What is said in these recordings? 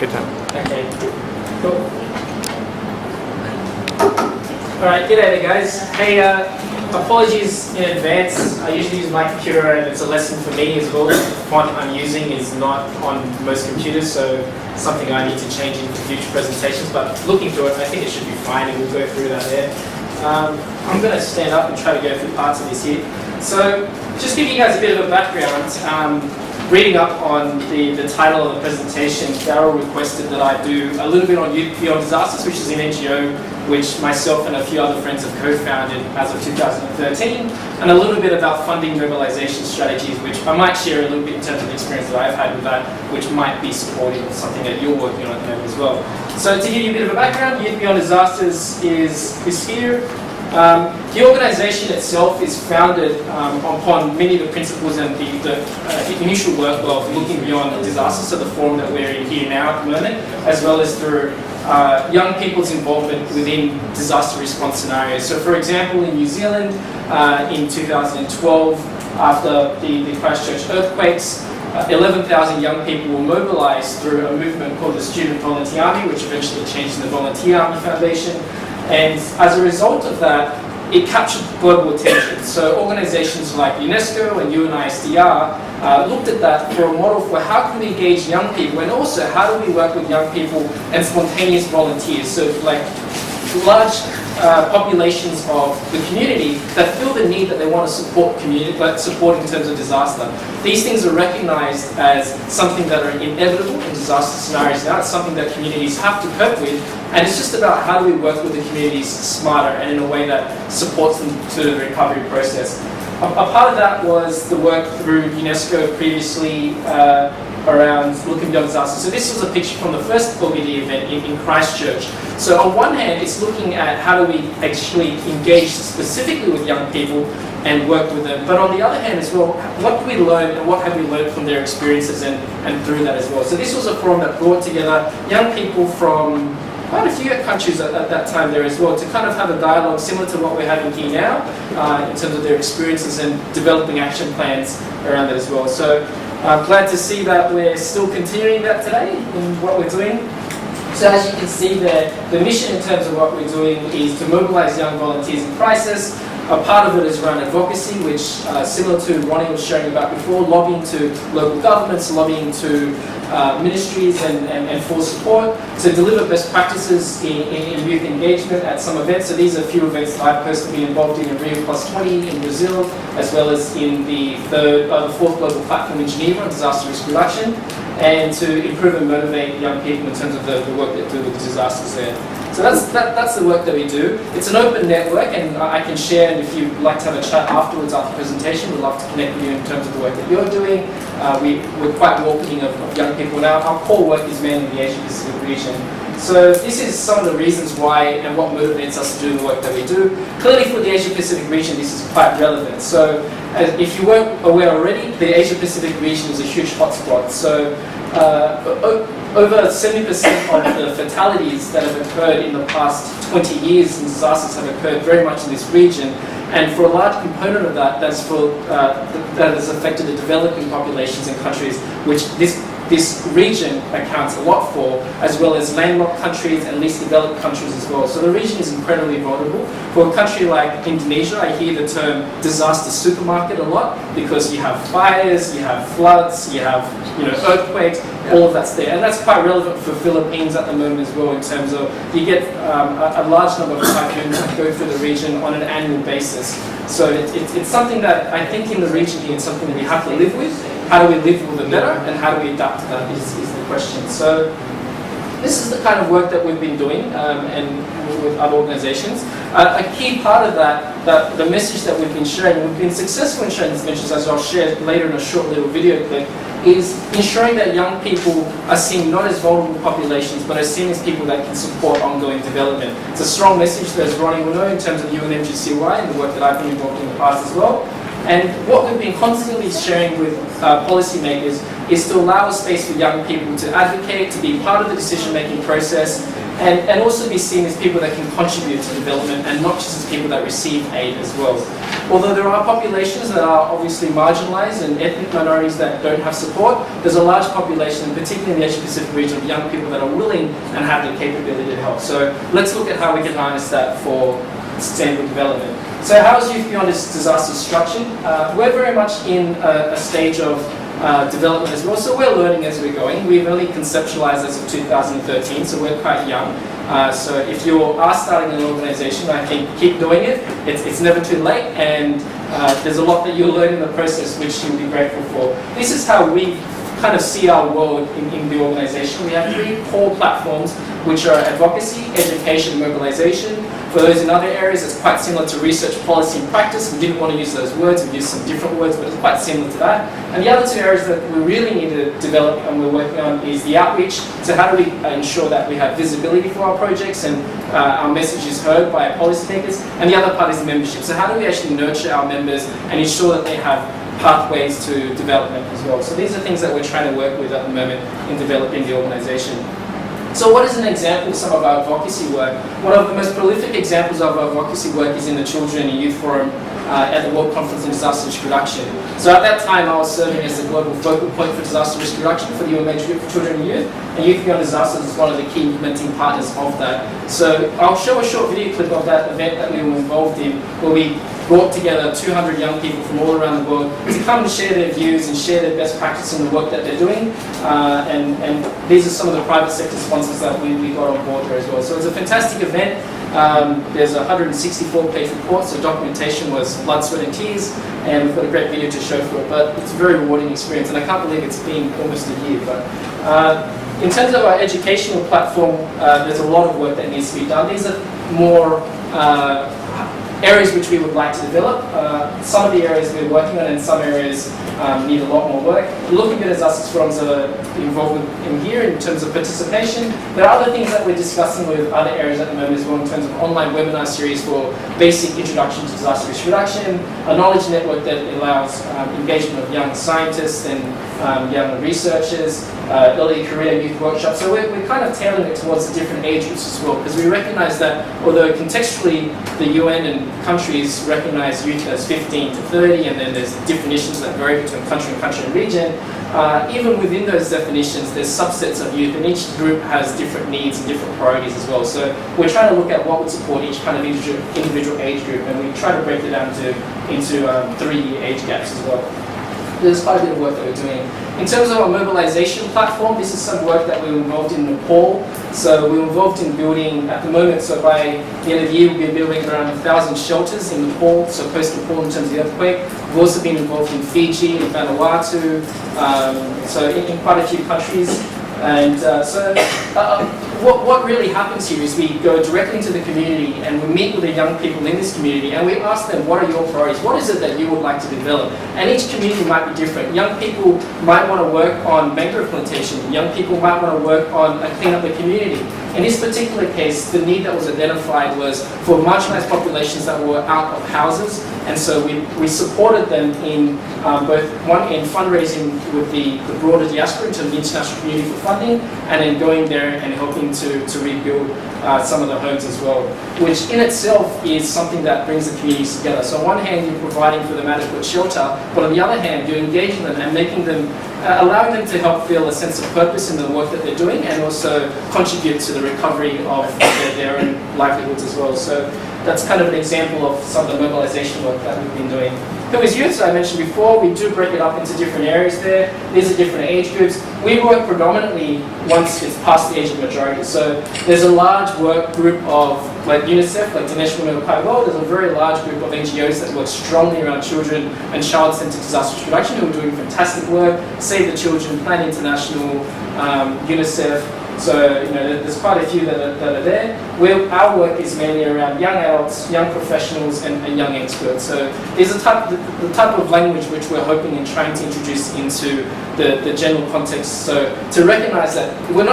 Good time. Okay, cool. Alright, g'day there guys. Hey, apologies in advance. I usually use my computer and it's a lesson for me as well. The font I'm using is not on most computers, so something I need to change in future presentations, but looking through it, I think it should be fine and we'll go through that there. I'm going to stand up and try to go through parts of this here. So, just give you guys a bit of a background. Reading up on the title of the presentation, Darryl requested that I do a little bit on Youth Beyond Disasters, which is an NGO which myself and a few other friends have co-founded as of 2013, and a little bit about funding mobilization strategies, which I might share a little bit in terms of the experience that I've had with that, which might be supportive of something that you're working on at the moment as well. So to give you a bit of a background, Youth Beyond Disasters is here. The organisation itself is founded upon many of the principles and the initial work of looking beyond disaster, so the forum that we're in here now at the moment, as well as through young people's involvement within disaster response scenarios. So for example, in New Zealand, in 2012, after the Christchurch earthquakes, 11,000 young people were mobilised through a movement called the Student Volunteer Army, which eventually changed to the Volunteer Army Foundation. And as a result of that, it captured global attention. So organizations like UNESCO and UNISDR looked at that for a model for how can we engage young people, and also how do we work with young people and spontaneous volunteers. So like large populations of the community that feel the need that they want to support community, but support in terms of disaster. These things are recognized as something that are inevitable in disaster scenarios now. It's something that communities have to cope with, and it's just about how do we work with the communities smarter and in a way that supports them to the recovery process. A part of that was the work through UNESCO previously around looking beyond disaster. So this was a picture from the first LBD event in Christchurch. So on one hand, it's looking at how do we actually engage specifically with young people and work with them. But on the other hand as well, what do we learn and what have we learned from their experiences and through that as well. So this was a forum that brought together young people from quite a few countries at that time there as well, to kind of have a dialogue similar to what we're having here now in terms of their experiences and developing action plans around that as well. So I'm glad to see that we're still continuing that today in what we're doing. So as you can see there, the mission in terms of what we're doing is to mobilize young volunteers in crisis. A part of it is around advocacy, which similar to Ronnie was sharing about before, lobbying to local governments, lobbying to ministries and for support, to deliver best practices in youth engagement at some events. So these are a few events that I've personally been involved in Rio+20 in Brazil, as well as in the fourth global platform in Geneva on disaster risk reduction, and to improve and motivate young people in terms of the work they do with disasters there. So that's the work that we do. It's an open network, and I can share, and if you'd like to have a chat afterwards after the presentation, we'd love to connect with you in terms of the work that you're doing. We're quite welcoming of young people now. Our core work is mainly in the Asia Pacific region. So this is some of the reasons why and what motivates us to do the work that we do. Clearly for the Asia Pacific region, this is quite relevant. So if you weren't aware already, the Asia Pacific region is a huge hotspot. So over 70% of the fatalities that have occurred in the past 20 years in disasters have occurred very much in this region. And for a large component of that, that has affected the developing populations in countries, which this region accounts a lot for, as well as landlocked countries and least developed countries as well. So the region is incredibly vulnerable. For a country like Indonesia, I hear the term disaster supermarket a lot, because you have fires, you have floods, you have earthquakes, all of that's there. And that's quite relevant for Philippines at the moment as well, in terms of you get a large number of typhoons that go through the region on an annual basis. So it's something that I think in the region here, it's something that we have to live with. How do we live with it better, and how do we adapt to that is the question. So this is the kind of work that we've been doing and with other organizations. A key part of that, the message that we've been sharing, we've been successful in sharing these messages, as I'll share later in a short little video clip, is ensuring that young people are seen not as vulnerable populations, but as seen as people that can support ongoing development. It's a strong message that, as Ronnie will know, in terms of UNMGCY and the work that I've been involved in the past as well. And what we've been constantly sharing with policymakers is to allow a space for young people to advocate, to be part of the decision-making process, and also be seen as people that can contribute to development, and not just as people that receive aid as well. although there are populations that are obviously marginalized and ethnic minorities that don't have support, there's a large population, particularly in the Asia Pacific region, of young people that are willing and have the capability to help. So let's look at how we can harness that for sustainable development. So how is Youth Beyond Disaster structured? We're very much in a stage of development as well, so we're learning as we're going. We've only conceptualized as of 2013, so we're quite young. So if you are starting an organization, I think keep doing it. It's never too late, and there's a lot that you'll learn in the process which you'll be grateful for. This is how we kind of see our world in the organization. We have 3 core platforms, which are advocacy, education, and mobilization. For those in other areas, it's quite similar to research, policy, and practice. We didn't want to use those words, we used some different words, but it's quite similar to that. And the other 2 areas that we really need to develop and we're working on is the outreach. So how do we ensure that we have visibility for our projects and our message is heard by our policymakers? And the other part is the membership. So how do we actually nurture our members and ensure that they have pathways to development as well? So these are things that we're trying to work with at the moment in developing the organization. So what is an example of some of our advocacy work? One of the most prolific examples of our advocacy work is in the Children and Youth Forum at the World Conference on Disaster Risk Reduction. So at that time I was serving as the global focal point for disaster risk reduction for the UMH Group for Children and Youth, and Youth Beyond Disasters is one of the key implementing partners of that. So I'll show a short video clip of that event that we were involved in, where we brought together 200 young people from all around the world to come and share their views and share their best practice in the work that they're doing. And these are some of the private sector sponsors that we got on board there as well. So it's a fantastic event. There's a 164-page report, so documentation was blood, sweat and tears, and we've got a great video to show for it. But it's a very rewarding experience, and I can't believe it's been almost a year. But in terms of our educational platform, there's a lot of work that needs to be done. These are more areas which we would like to develop. Some of the areas we're working on, and some areas need a lot more work. Looking at disasters forums are involved in here in terms of participation. There are other things that we're discussing with other areas at the moment as well, in terms of online webinar series for basic introduction to disaster risk reduction, a knowledge network that allows engagement of young scientists and young researchers, early career youth workshops. So we're kind of tailoring it towards the different age groups as well, because we recognize that although contextually the UN and countries recognize youth as 15 to 30, and then there's definitions that vary between country and region, even within those definitions there's subsets of youth, and each group has different needs and different priorities as well. So we're trying to look at what would support each kind of individual age group, and we try to break it down into 3-year age gaps as well. There's quite a bit of work that we're doing. In terms of our mobilization platform, this is some work that we were involved in Nepal. So we were involved in building, at the moment, so by the end of the year, we'll be building around 1,000 shelters in Nepal, so post-Nepal in terms of the earthquake. We've also been involved in Fiji, in Vanuatu, so in quite a few countries. And what really happens here is we go directly into the community and we meet with the young people in this community and we ask them, what are your priorities? What is it that you would like to develop? And each community might be different. Young people might want to work on mangrove plantation. Young people might want to work on clean up the community. In this particular case, the need that was identified was for marginalized populations that were out of houses, and so we supported them in both in fundraising with the broader diaspora in terms of the international community for funding, and then going there and helping to rebuild some of the homes as well, which in itself is something that brings the communities together. So on one hand, you're providing for them adequate shelter, but on the other hand, you're engaging them and making them, allowing them to help feel a sense of purpose in the work that they're doing, and also contribute to the recovery of their own livelihoods as well. So that's kind of an example of some of the mobilization work that we've been doing. Who is youth? So I mentioned before, we do break it up into different areas there. These are different age groups. We work predominantly once it's past the age of majority. So there's a large work group of, like UNICEF, like Dinesh Women of Pai World, there's a very large group of NGOs that work strongly around children and child-centered disaster risk reduction, who are doing fantastic work. Save the Children, Plan International, UNICEF. So there's quite a few that are there. Our work is mainly around young adults, young professionals, and young experts. So these are the type of language which we're hoping and trying to introduce into the general context. So to recognize that we're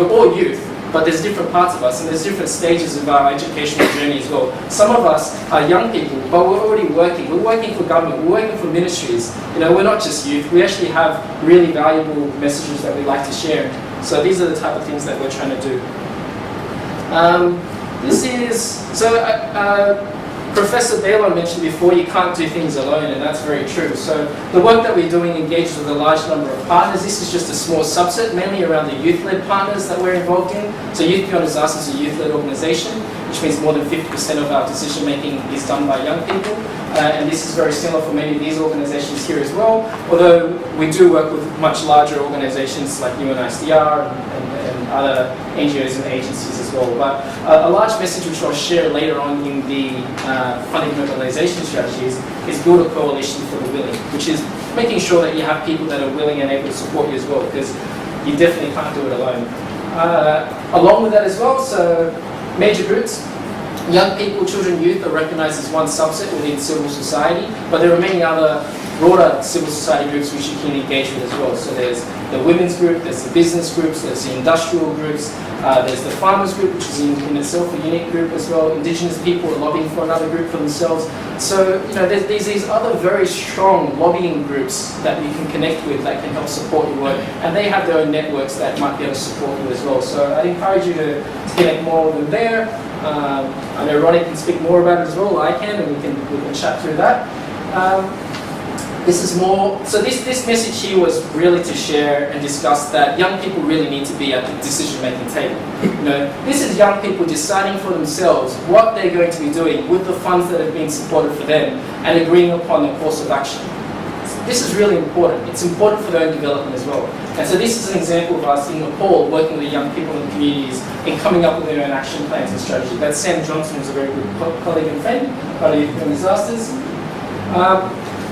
all youth, but there's different parts of us, and there's different stages of our educational journey as well. Some of us are young people, but we're already working. We're working for government, we're working for ministries. We're not just youth, we actually have really valuable messages that we like to share. So these are the type of things that we're trying to do. Professor Baylor mentioned before, you can't do things alone, and that's very true. So the work that we're doing engages with a large number of partners. This is just a small subset, mainly around the youth-led partners that we're involved in. So Youth Beyond Disaster is a youth-led organisation, which means more than 50% of our decision-making is done by young people. And this is very similar for many of these organisations here as well, although we do work with much larger organisations like UNICR and other NGOs and agencies as well. But a large message which I'll share later on in the funding mobilisation strategies is build a coalition for the willing, which is making sure that you have people that are willing and able to support you as well, because you definitely can't do it alone. Along with that as well, so major groups, young people, children, youth are recognised as one subset within civil society, but there are many other broader civil society groups which you can engage with as well. So there's the women's group, there's the business groups, there's the industrial groups, there's the farmers group, which is in itself a unique group as well. Indigenous people are lobbying for another group for themselves. So, you know, there's these other very strong lobbying groups that you can connect with that can help support your work, and they have their own networks that might be able to support you as well. So I'd encourage you to connect more with them there. I know Ronnie can speak more about it as well, I can, and we can chat through that. This is more, so this message here was really to share and discuss that young people really need to be at the decision-making table. You know, this is young people deciding for themselves what they're going to be doing with the funds that have been supported for them and agreeing upon a course of action. This is really important. It's important for their own development as well. And so this is an example of us in Nepal working with the young people in the communities and coming up with their own action plans and strategy. That's Sam Johnson, who's a very good colleague and friend, part of Youth Beyond Disasters.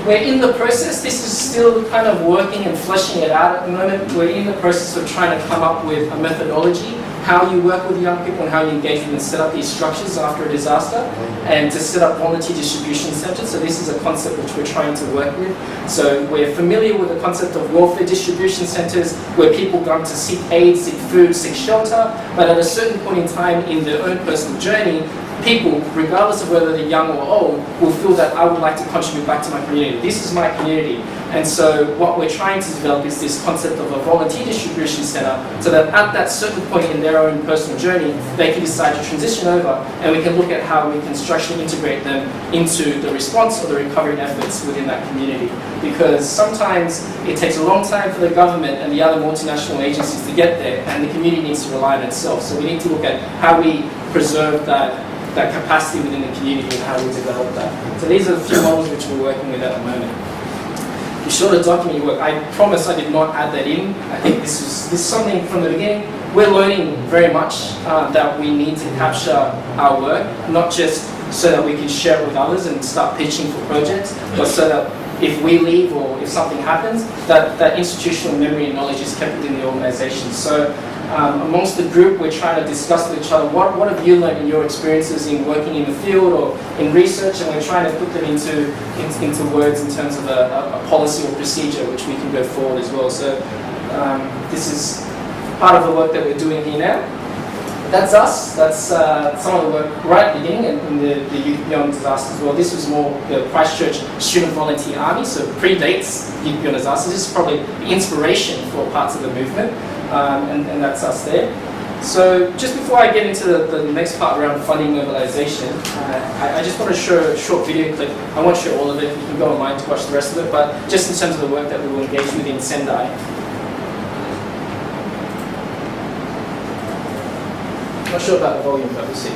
We're in the process, this is still kind of working and fleshing it out at the moment. We're in the process of trying to come up with a methodology, how you work with young people and how you engage them and set up these structures after a disaster, and to set up volunteer distribution centres. So this is a concept which we're trying to work with. So we're familiar with the concept of welfare distribution centres, where people come to seek aid, seek food, seek shelter, but at a certain point in time in their own personal journey, people, regardless of whether they're young or old, will feel that I would like to contribute back to my community. This is my community. And so what we're trying to develop is this concept of a volunteer distribution centre, so that at that certain point in their own personal journey, they can decide to transition over, and we can look at how we can structurally integrate them into the response or the recovery efforts within that community. Because sometimes it takes a long time for the government and the other multinational agencies to get there, and the community needs to rely on itself. So we need to look at how we preserve that capacity within the community and how we develop that. So these are a few models which we're working with at the moment. Be sure to document your work. I promise I did not add that in. I think this is something from the beginning. We're learning very much that we need to capture our work, not just so that we can share it with others and start pitching for projects, but so that if we leave or if something happens, that institutional memory and knowledge is kept within the organisation. So amongst the group, we're trying to discuss with each other, what have you learned in your experiences in working in the field or in research, and we're trying to put them into words in terms of a policy or procedure which we can go forward as well. So this is part of the work that we're doing here now. That's us. That's some of the work right at the beginning in the Youth Beyond Disasters as well. This was more the Christchurch Student Volunteer Army, so predates Youth Beyond Disasters. This is probably the inspiration for parts of the movement, and that's us there. So just before I get into the next part around funding mobilisation, I just want to show a short video clip. I won't show all of it. You can go online to watch the rest of it, but just in terms of the work that we will engage with in Sendai. Not sure about the volume, but we'll see.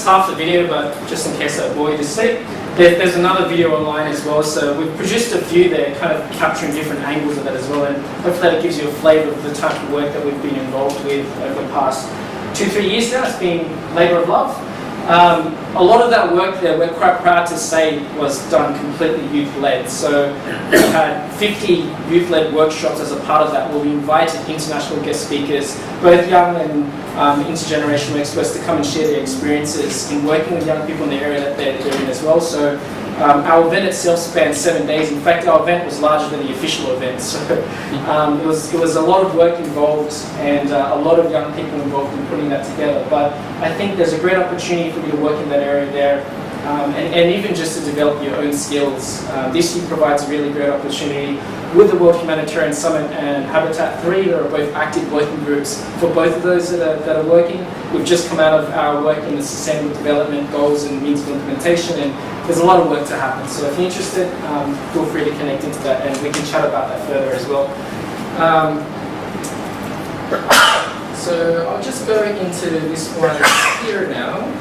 is half the video, but just in case I bore you to sleep, there's another video online as well. So we've produced a few there, kind of capturing different angles of that as well, and hopefully that gives you a flavour of the type of work that we've been involved with over the past 2-3 years now. It's been labour of love. A lot of that work there, we're quite proud to say, was done completely youth-led. So we had 50 youth-led workshops as a part of that, where we invited international guest speakers, both young and intergenerational experts, to come and share their experiences in working with young people in the area that they're in as well. So our event itself spanned 7 days. In fact, our event was larger than the official event. So it was a lot of work involved and a lot of young people involved in putting that together. But I think there's a great opportunity for you to work in that area there, and even just to develop your own skills. This year provides a really great opportunity with the World Humanitarian Summit and Habitat 3. There are both active working groups for both of those that are working. We've just come out of our work in the Sustainable Development Goals and means of implementation, and there's a lot of work to happen. So if you're interested, feel free to connect into that, and we can chat about that further as well. So I'll just go into this one here now.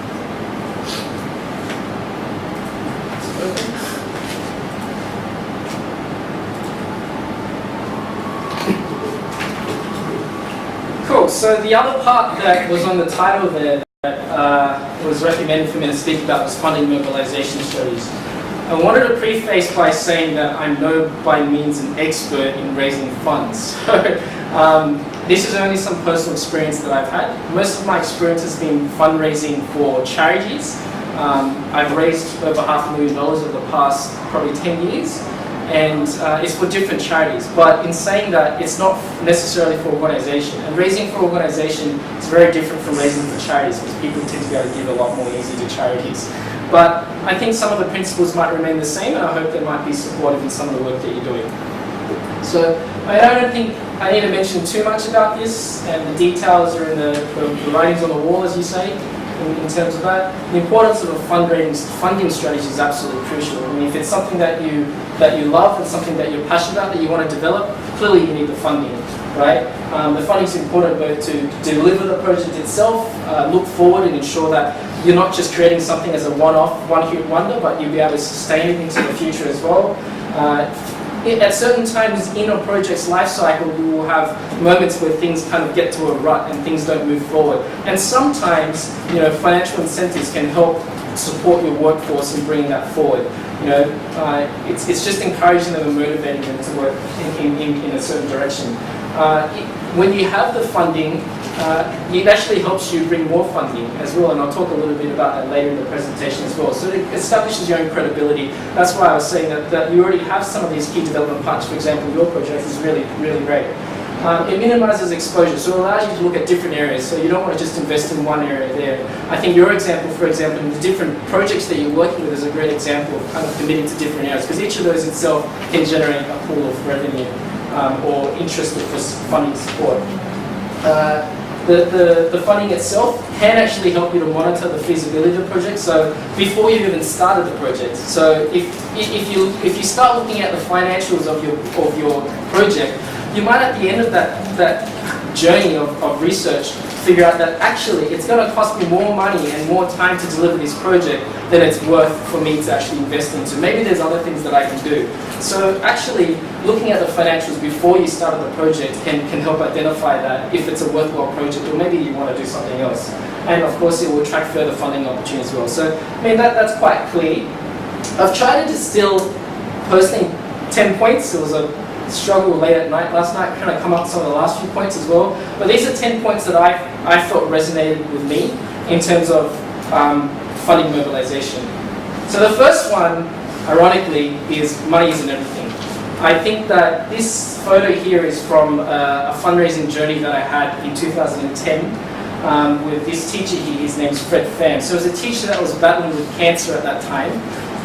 Cool, so the other part that was on the title there that was recommended for me to speak about was funding mobilization studies. I wanted to preface by saying that I'm no by means an expert in raising funds. This is only some personal experience that I've had. Most of my experience has been fundraising for charities. I've raised over $500,000 over the past probably 10 years. And it's for different charities. But in saying that, it's not necessarily for organisation. And raising for organisation is very different from raising for charities, because people tend to be able to give a lot more easily to charities. But I think some of the principles might remain the same, and I hope they might be supportive in some of the work that you're doing. So I don't think I need to mention too much about this, and the details are in the writings on the wall, as you say. In terms of that, the importance of a funding strategy is absolutely crucial. I mean, if it's something that you love and something that you're passionate about, that you want to develop, clearly you need the funding, right? The funding is important both to deliver the project itself, look forward and ensure that you're not just creating something as a one-off, one-hit wonder, but you'll be able to sustain it into the future as well. At certain times in a project's life cycle, you will have moments where things kind of get to a rut and things don't move forward. And sometimes, financial incentives can help support your workforce in bringing that forward. It's just encouraging them and motivating them to work in a certain direction. When you have the funding, it actually helps you bring more funding as well, and I'll talk a little bit about that later in the presentation as well. So it establishes your own credibility. That's why I was saying that you already have some of these key development parts. For example, your project is really, really great. It minimizes exposure, so it allows you to look at different areas. So you don't want to just invest in one area there. I think your example, for example, in the different projects that you're working with is a great example of kind of committing to different areas, because each of those itself can generate a pool of revenue or interest for funding support. The funding itself can actually help you to monitor the feasibility of the project. So before you've even started the project. So if you start looking at the financials of your project, you might at the end of that journey of research figure out that actually it's going to cost me more money and more time to deliver this project than it's worth for me to actually invest into. Maybe there's other things that I can do. So actually looking at the financials before you start the project can help identify that if it's a worthwhile project, or maybe you want to do something else. And of course it will attract further funding opportunities as well. So I mean that's quite clear. I've tried to distill personally 10 points. It was a struggle late at night last night, kind of come up with some of the last few points as well. But these are 10 points that I felt resonated with me in terms of funding mobilization. So the first one, ironically, is money isn't everything. I think that this photo here is from a fundraising journey that I had in 2010 with this teacher here. His name's Fred Pham. So it was a teacher that was battling with cancer at that time,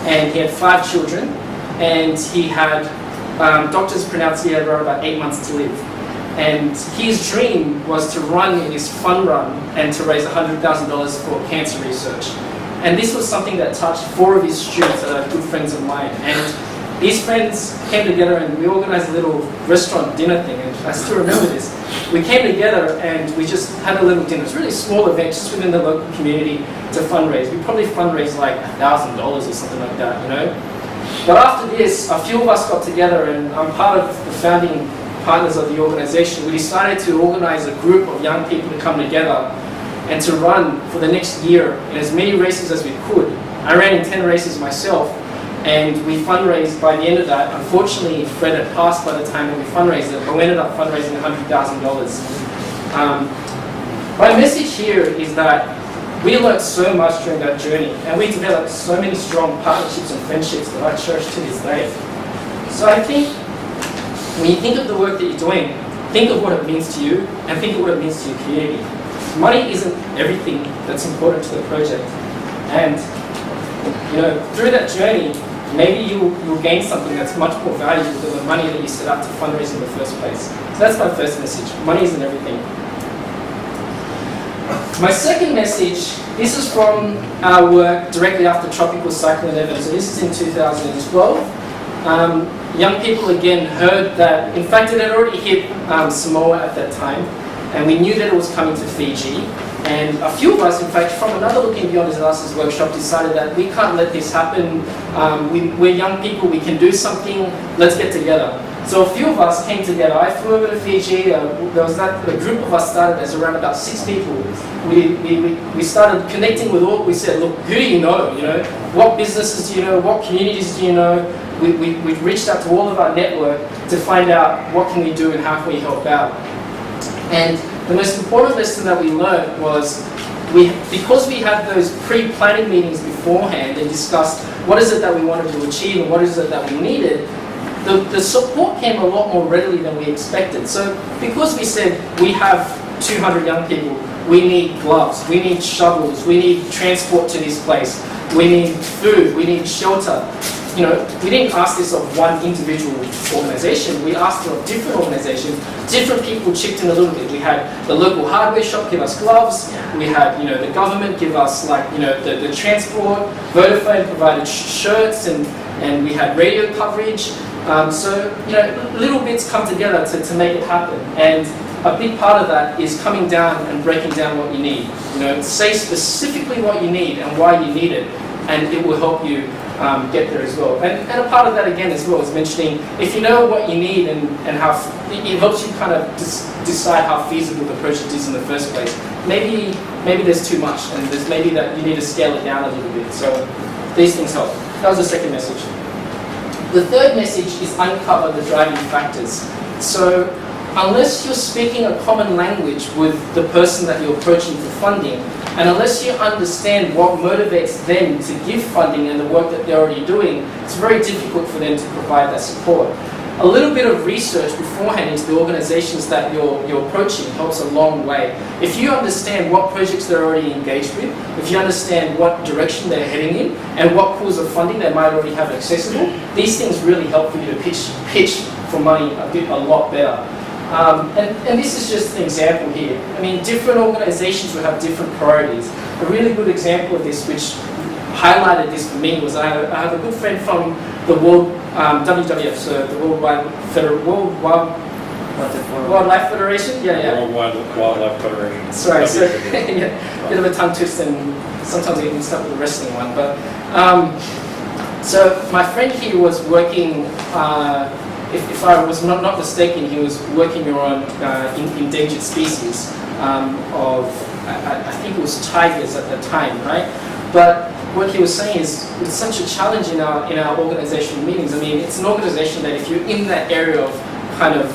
and he had 5 children, and he had doctors pronounced he had around about 8 months to live. And his dream was to run in his fund run and to raise $100,000 for cancer research. And this was something that touched 4 of his students that are good friends of mine. And these friends came together and we organized a little restaurant dinner thing, and I still remember this. we came together and we just had a little dinner. It's really a small event just within the local community to fundraise. We probably fundraised like $1,000 or something like that, you know. But after this, a few of us got together, and I'm part of the founding partners of the organization. We decided to organize a group of young people to come together and to run for the next year in as many races as we could. I ran in 10 races myself, and we fundraised by the end of that. Unfortunately, Fred had passed by the time that we fundraised it, but we ended up fundraising $100,000. My message here is that we learned so much during that journey, and we developed so many strong partnerships and friendships that I cherish to this day. So I think when you think of the work that you're doing, think of what it means to you, and think of what it means to your community. Money isn't everything that's important to the project. And you know, through that journey, maybe you'll gain something that's much more valuable than the money that you set out to fundraise in the first place. So that's my first message. Money isn't everything. My second message, this is from our work directly after Tropical Cyclone Evan. So this is in 2012. Young people again heard that, in fact, it had already hit Samoa at that time, and we knew that it was coming to Fiji. And a few of us, in fact, from another Looking Beyond Disasters workshop, decided that we can't let this happen. We're young people, we can do something, let's get together. So a few of us came together. I flew over to Fiji. A group of us started as around about 6 people. We started connecting with all. We said, look, who do you know? You know, what businesses do you know? What communities do you know? We reached out to all of our network to find out what can we do and how can we help out. And the most important lesson that we learned was, because we had those pre-planning meetings beforehand and discussed what is it that we wanted to achieve and what is it that we needed, the support came a lot more readily than we expected. So because we said we have 200 young people, we need gloves, we need shovels, we need transport to this place, we need food, we need shelter. You know, we didn't ask this of one individual organization, we asked it of different organizations. Different people chipped in a little bit. We had the local hardware shop give us gloves, we had, you know, the government give us, like, you know, the transport, Vodafone provided shirts, and we had radio coverage. So, you know, little bits come together to make it happen. And a big part of that is coming down and breaking down what you need. You know, say specifically what you need and why you need it, and it will help you get there as well. And a part of that again as well is mentioning, if you know what you need and how, it helps you kind of decide how feasible the project is in the first place. Maybe there's too much, and there's maybe that you need to scale it down a little bit. So these things help. That was the second message. The third message is uncover the driving factors. So unless you're speaking a common language with the person that you're approaching for funding, and unless you understand what motivates them to give funding and the work that they're already doing, it's very difficult for them to provide that support. A little bit of research beforehand into the organizations that you're approaching helps a long way. If you understand what projects they're already engaged with, if you understand what direction they're heading in, and what pools of funding they might already have accessible, these things really help for you to pitch for money a lot better. And this is just an example here. I mean, different organizations will have different priorities. A really good example of this, which highlighted this for me, was I have a good friend from the World WWF, so the Wildlife Federation. World Wildlife Federation. Sorry, so yeah, bit of a tongue twist, and sometimes I get mixed up with the wrestling one. But so my friend here was working. If I was not mistaken, he was working on endangered species of, I think it was tigers at the time, right? But what he was saying is, it's such a challenge in our organizational meetings. I mean, it's an organization that if you're in that area of kind of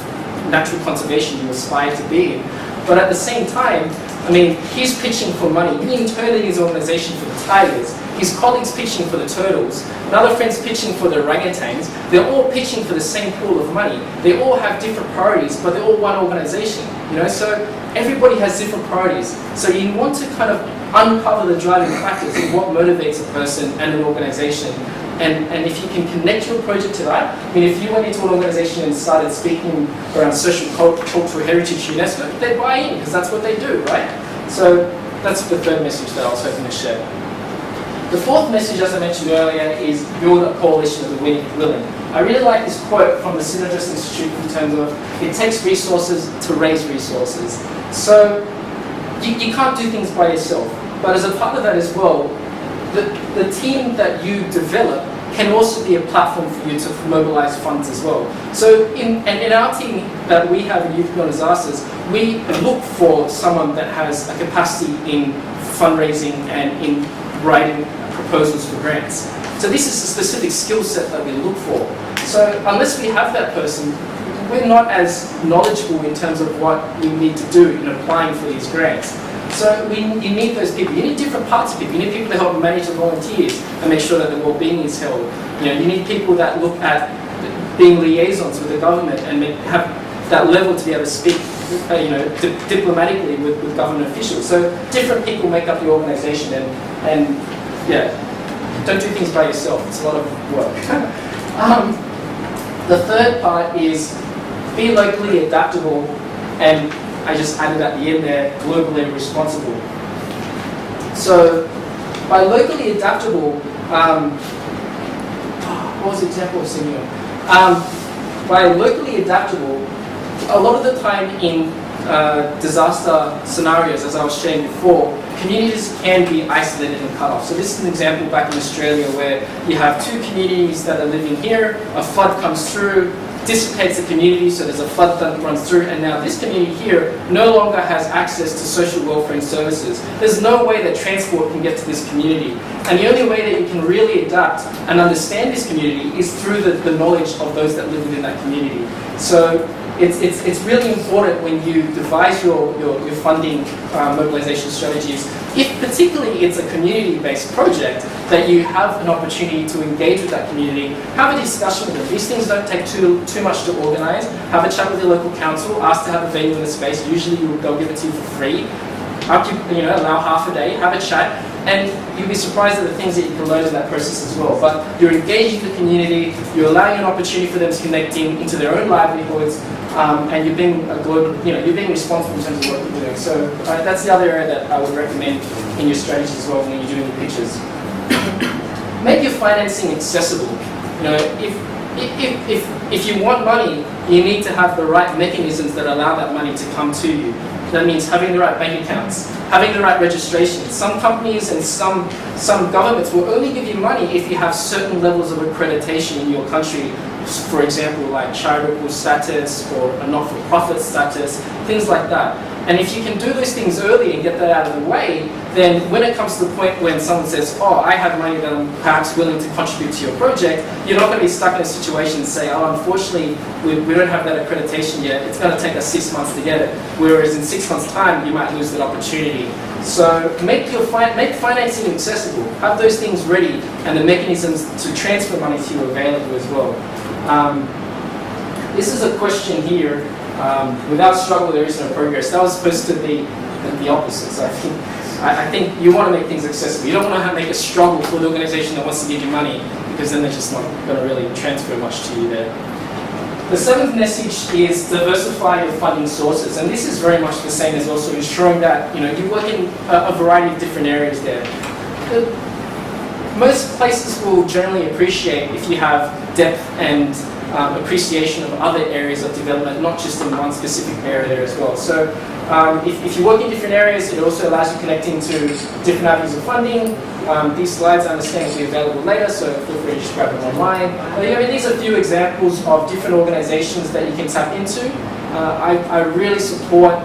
natural conservation, you aspire to be in. But at the same time, I mean, he's pitching for money internally in his organization for the tigers. His colleagues pitching for the turtles. Another friend's pitching for the orangutans. They're all pitching for the same pool of money. They all have different priorities, but they're all one organization. You know, so everybody has different priorities. So you want to kind of uncover the driving factors of what motivates a person and an organization. And if you can connect your project to that, I mean, if you went into an organization and started speaking around social cultural heritage UNESCO, they'd buy in, because that's what they do, right? So that's the third message that I was hoping to share. The fourth message, as I mentioned earlier, is build a coalition of the willing. I really like this quote from the Synergist Institute in terms of it takes resources to raise resources. So you can't do things by yourself, but as a part of that as well, the team that you develop can also be a platform for you to mobilize funds as well. So in our team that we have in Youth Beyond Disasters, we look for someone that has a capacity in fundraising and in writing proposals for grants. So this is a specific skill set that we look for. So unless we have that person, we're not as knowledgeable in terms of what we need to do in applying for these grants. So you need those people. You need different parts of people. You need people to help manage the volunteers and make sure that the well-being is held. You need people that look at being liaisons with the government and have that level to be able to speak, diplomatically with government officials. So different people make up the organisation, and yeah, don't do things by yourself. It's a lot of work. The third part is be locally adaptable, and I just added at the end there, globally responsible. So by locally adaptable, what was the example of saying? By locally adaptable, a lot of the time in disaster scenarios, as I was sharing before, communities can be isolated and cut off. So this is an example back in Australia where you have two communities that are living here, a flood comes through, dissipates the community, so there's a flood that runs through, and now this community here no longer has access to social welfare and services. There's no way that transport can get to this community. And the only way that you can really adapt and understand this community is through the knowledge of those that live within that community. So it's really important when you devise your funding mobilization strategies, if particularly it's a community-based project, that you have an opportunity to engage with that community, have a discussion with them. These things don't take too much to organize. Have a chat with your local council, ask to have a venue in the space. Usually they'll give it to you for free. Allow half a day, have a chat, and you'll be surprised at the things that you can learn in that process as well. But you're engaging the community, you're allowing an opportunity for them to connect into their own livelihoods, and you're being you're being responsible in terms of what you're doing. So that's the other area that I would recommend in your strategies as well when you're doing the pitches. Make your financing accessible. If you want money, you need to have the right mechanisms that allow that money to come to you. That means having the right bank accounts, having the right registration. Some companies and some governments will only give you money if you have certain levels of accreditation in your country. For example, like charitable status or a not-for-profit status, things like that. And if you can do those things early and get that out of the way, then when it comes to the point when someone says, oh, I have money that I'm perhaps willing to contribute to your project, you're not going to be stuck in a situation and say, oh, unfortunately, we don't have that accreditation yet. It's going to take us 6 months to get it. Whereas in 6 months' time, you might lose that opportunity. So make financing accessible. Have those things ready and the mechanisms to transfer money to you available as well. This is a question here. Without struggle, there is no progress. That was supposed to be the opposite. So I think you want to make things accessible. You don't want to make a struggle for the organization that wants to give you money, because then they're just not going to really transfer much to you there. The seventh message is diversify your funding sources, and this is very much the same as also ensuring that you work in a variety of different areas there. Most places will generally appreciate if you have depth and appreciation of other areas of development, not just in one specific area there as well. So if you work in different areas, it also allows you to connect into different avenues of funding. These slides, I understand, will be available later, so feel free to just grab them online. But these are a few examples of different organizations that you can tap into. I really support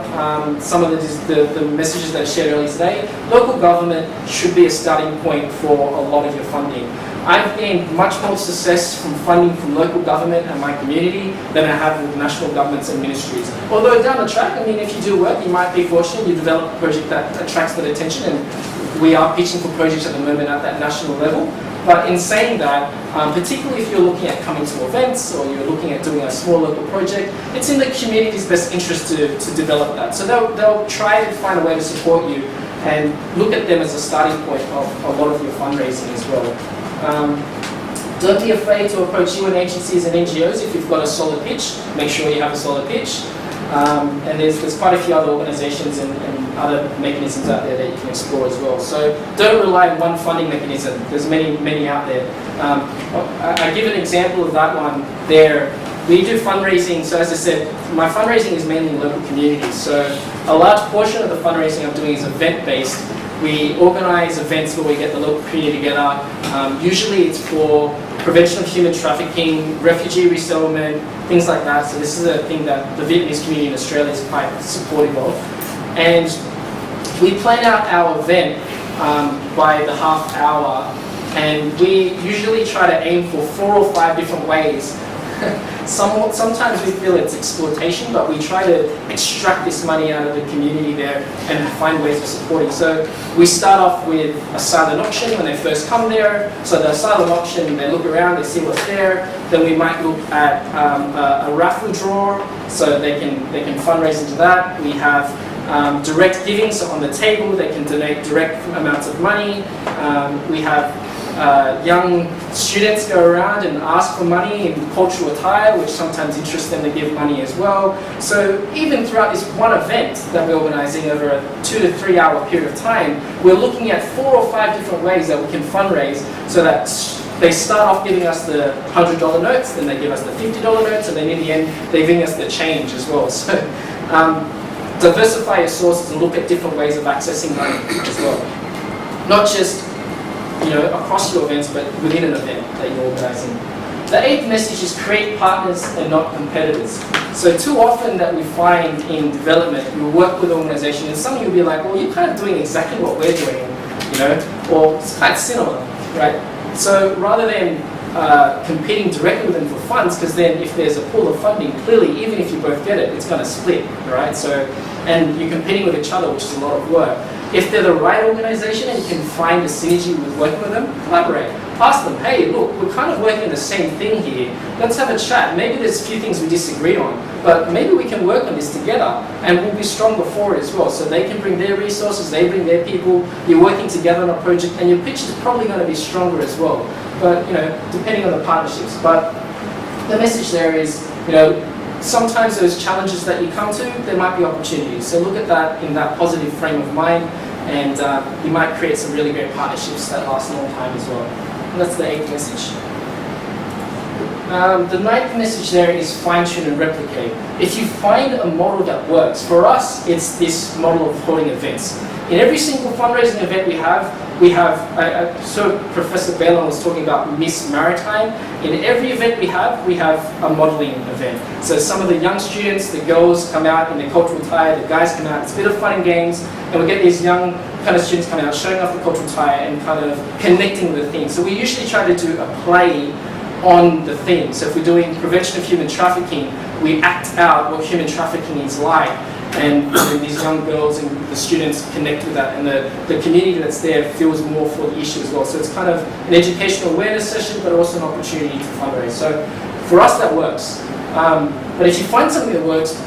some of the messages that I shared earlier today. Local government should be a starting point for a lot of your funding. I've gained much more success from funding from local government and my community than I have with national governments and ministries. Although down the track, if you do work, you might be fortunate, you develop a project that attracts that attention, and we are pitching for projects at the moment at that national level. But in saying that, particularly if you're looking at coming to events or you're looking at doing a small local project, it's in the community's best interest to develop that. So they'll try to find a way to support you and look at them as a starting point of a lot of your fundraising as well. Don't be afraid to approach UN agencies and NGOs if you've got a solid pitch. Make sure you have a solid pitch. And there's quite a few other organizations and other mechanisms out there that you can explore as well. So don't rely on one funding mechanism. There's many out there. I give an example of that one there. We do fundraising, so as I said, my fundraising is mainly in local communities. So a large portion of the fundraising I'm doing is event-based. We organize events where we get the local community together. Usually it's for prevention of human trafficking, refugee resettlement, things like that. So this is a thing that the Vietnamese community in Australia is quite supportive of. And we plan out our event by the half hour, and we usually try to aim for 4 or 5 different ways. Sometimes we feel it's exploitation, but we try to extract this money out of the community there and find ways of supporting. So we start off with a silent auction when they first come there. So the silent auction, they look around, they see what's there. Then we might look at a raffle draw, so they can fundraise into that. We have direct giving, so on the table they can donate direct amounts of money. We have young students go around and ask for money in cultural attire, which sometimes interests them to give money as well. So even throughout this one event that we're organising over a 2 to 3 hour period of time, we're looking at 4 or 5 different ways that we can fundraise, so that they start off giving us the $100 notes, then they give us the $50 notes, and then in the end they bring us the change as well. So diversify your sources and look at different ways of accessing money as well. Not just across your events, but within an event that you're organising. The 8th message is create partners and not competitors. So too often that we find in development, you work with an organisation and some of you will be like, well, you're kind of doing exactly what we're doing, or it's quite similar, right? So rather than competing directly with them for funds, because then if there's a pool of funding, clearly even if you both get it, it's going to split, right? So, and you're competing with each other, which is a lot of work. If they're the right organisation and you can find a synergy with working with them, collaborate. Ask them, hey, look, we're kind of working on the same thing here. Let's have a chat. Maybe there's a few things we disagree on, but maybe we can work on this together and we'll be stronger for it as well. So they can bring their resources, they bring their people, you're working together on a project, and your pitch is probably going to be stronger as well. But, depending on the partnerships. But the message there is, sometimes those challenges that you come to, there might be opportunities. So look at that in that positive frame of mind, and you might create some really great partnerships that last a long time as well. And that's the 8th message. The 9th message there is fine-tune and replicate. If you find a model that works, for us, it's this model of holding events. In every single fundraising event we have, so Professor Bailon was talking about Miss Maritime. In every event we have a modelling event. So some of the young students, the girls come out in their cultural attire, the guys come out, it's a bit of fun and games, and we get these young kind of students coming out, showing off the cultural attire and kind of connecting with the theme. So we usually try to do a play on the theme. So if we're doing prevention of human trafficking, we act out what human trafficking is like. And these young girls and the students connect with that, and the community that's there feels more for the issue as well. So it's kind of an educational awareness session, but also an opportunity to fundraise. So for us, that works. But if you find something that works,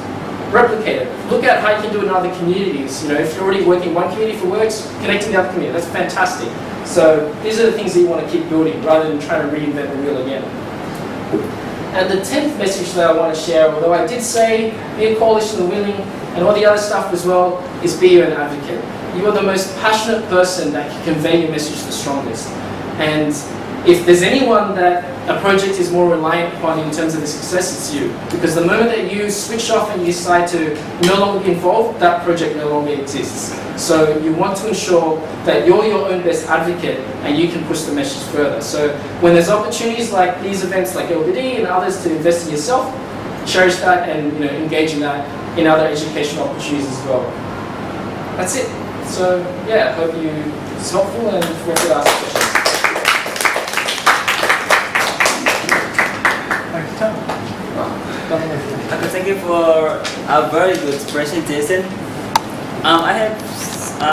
replicate it. Look at how you can do it in other communities. If you're already working in one community for works, connect to the other community. That's fantastic. So these are the things that you want to keep building, rather than trying to reinvent the wheel again. And the 10th message that I want to share, although I did say be a coalition of willing, and all the other stuff as well, is be an advocate. You are the most passionate person that can convey your message the strongest. And if there's anyone that a project is more reliant upon in terms of the success, it's you. Because the moment that you switch off and you decide to no longer be involved, that project no longer exists. So you want to ensure that you're your own best advocate and you can push the message further. So when there's opportunities like these events like LBD and others to invest in yourself, cherish that and engage in that in other educational opportunities as well. That's it. So yeah, I hope it's helpful and feel free to ask questions. Thank you for a very good presentation. I have